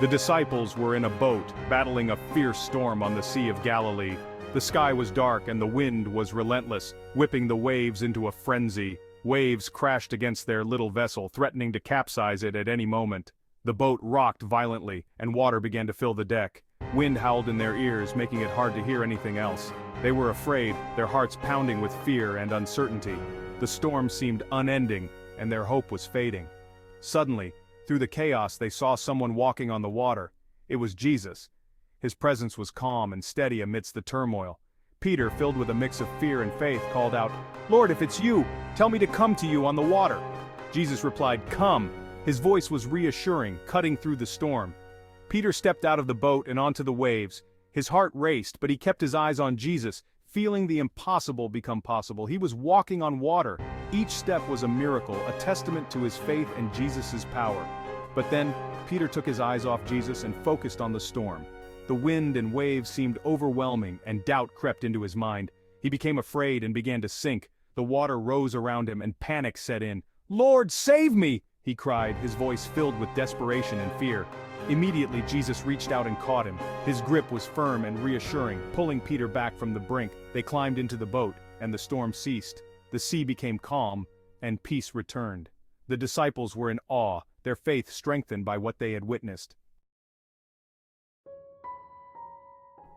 The disciples were in a boat, battling a fierce storm on the Sea of Galilee. The sky was dark and the wind was relentless, whipping the waves into a frenzy. Waves crashed against their little vessel, threatening to capsize it at any moment. The boat rocked violently, and water began to fill the deck. Wind howled in their ears, making it hard to hear anything else. They were afraid, their hearts pounding with fear and uncertainty. The storm seemed unending, and their hope was fading. Suddenly, through the chaos, they saw someone walking on the water. It was Jesus. His presence was calm and steady amidst the turmoil. Peter, filled with a mix of fear and faith, called out, "Lord, if it's you, tell me to come to you on the water." Jesus replied, "Come." His voice was reassuring, cutting through the storm. Peter stepped out of the boat and onto the waves. His heart raced, but he kept his eyes on Jesus, feeling the impossible become possible. He was walking on water. Each step was a miracle, a testament to his faith and Jesus' power. But then, Peter took his eyes off Jesus and focused on the storm. The wind and waves seemed overwhelming, and doubt crept into his mind. He became afraid and began to sink. The water rose around him and panic set in. "Lord, save me!" he cried, his voice filled with desperation and fear. Immediately, Jesus reached out and caught him. His grip was firm and reassuring, pulling Peter back from the brink. They climbed into the boat, and the storm ceased. The sea became calm, and peace returned. The disciples were in awe, their faith strengthened by what they had witnessed.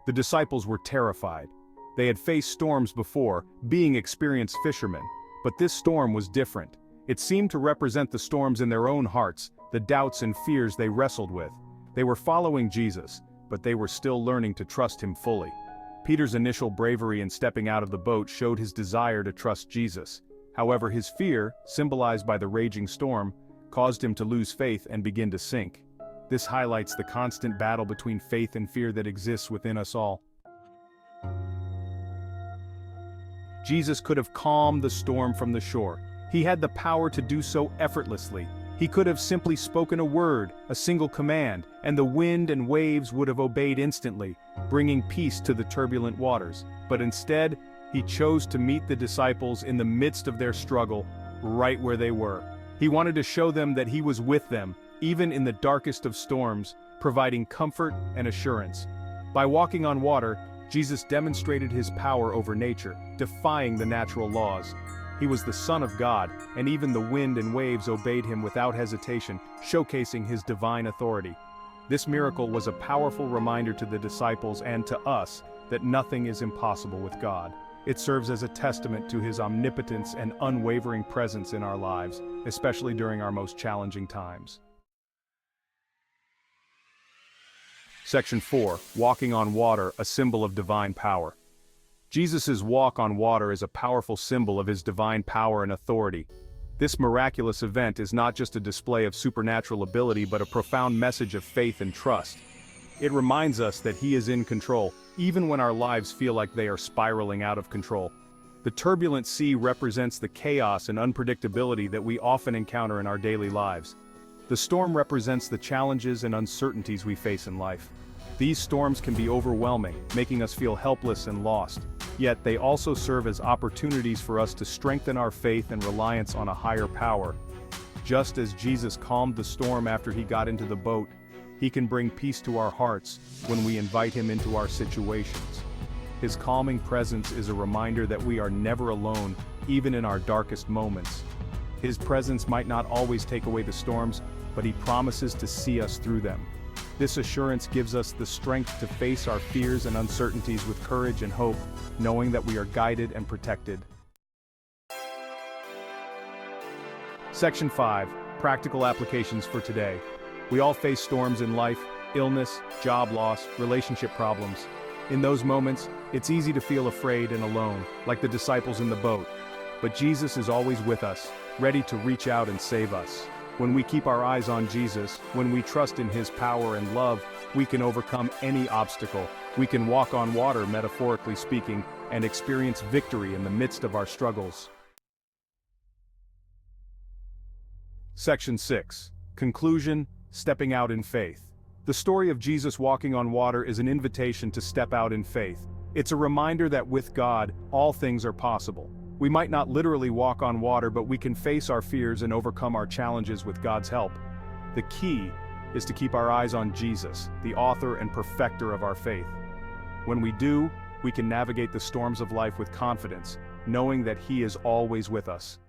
The disciples were terrified. They had faced storms before, being experienced fishermen, but this storm was different. It seemed to represent the storms in their own hearts, the doubts and fears they wrestled with. They were following Jesus, but they were still learning to trust him fully. Peter's initial bravery in stepping out of the boat showed his desire to trust Jesus. However, his fear, symbolized by the raging storm, caused him to lose faith and begin to sink. This highlights the constant battle between faith and fear that exists within us all. Jesus could have calmed the storm from the shore. He had the power to do so effortlessly. He could have simply spoken a word, a single command, and the wind and waves would have obeyed instantly, bringing peace to the turbulent waters. But instead, he chose to meet the disciples in the midst of their struggle, right where they were. He wanted to show them that he was with them, even in the darkest of storms, providing comfort and assurance. By walking on water, Jesus demonstrated his power over nature, defying the natural laws. He was the Son of God, and even the wind and waves obeyed him without hesitation, showcasing his divine authority. This miracle was a powerful reminder to the disciples and to us that nothing is impossible with God. It serves as a testament to his omnipotence and unwavering presence in our lives, especially during our most challenging times. Section 4. Walking on water, a symbol of divine power. Jesus' walk on water is a powerful symbol of his divine power and authority. This miraculous event is not just a display of supernatural ability but a profound message of faith and trust. It reminds us that he is in control, even when our lives feel like they are spiraling out of control. The turbulent sea represents the chaos and unpredictability that we often encounter in our daily lives. The storm represents the challenges and uncertainties we face in life. These storms can be overwhelming, making us feel helpless and lost. Yet they also serve as opportunities for us to strengthen our faith and reliance on a higher power. Just as Jesus calmed the storm after he got into the boat, he can bring peace to our hearts when we invite him into our situations. His calming presence is a reminder that we are never alone, even in our darkest moments. His presence might not always take away the storms, but he promises to see us through them. This assurance gives us the strength to face our fears and uncertainties with courage and hope, knowing that we are guided and protected. Section 5. Practical applications for today. We all face storms in life, illness, job loss, relationship problems. In those moments, it's easy to feel afraid and alone, like the disciples in the boat. But Jesus is always with us, ready to reach out and save us. When we keep our eyes on Jesus, when we trust in his power and love, we can overcome any obstacle. We can walk on water, metaphorically speaking, and experience victory in the midst of our struggles. Section 6. Conclusion: Stepping out in faith. The story of Jesus walking on water is an invitation to step out in faith. It's a reminder that with God, all things are possible. We might not literally walk on water, but we can face our fears and overcome our challenges with God's help. The key is to keep our eyes on Jesus, the author and perfecter of our faith. When we do, we can navigate the storms of life with confidence, knowing that He is always with us.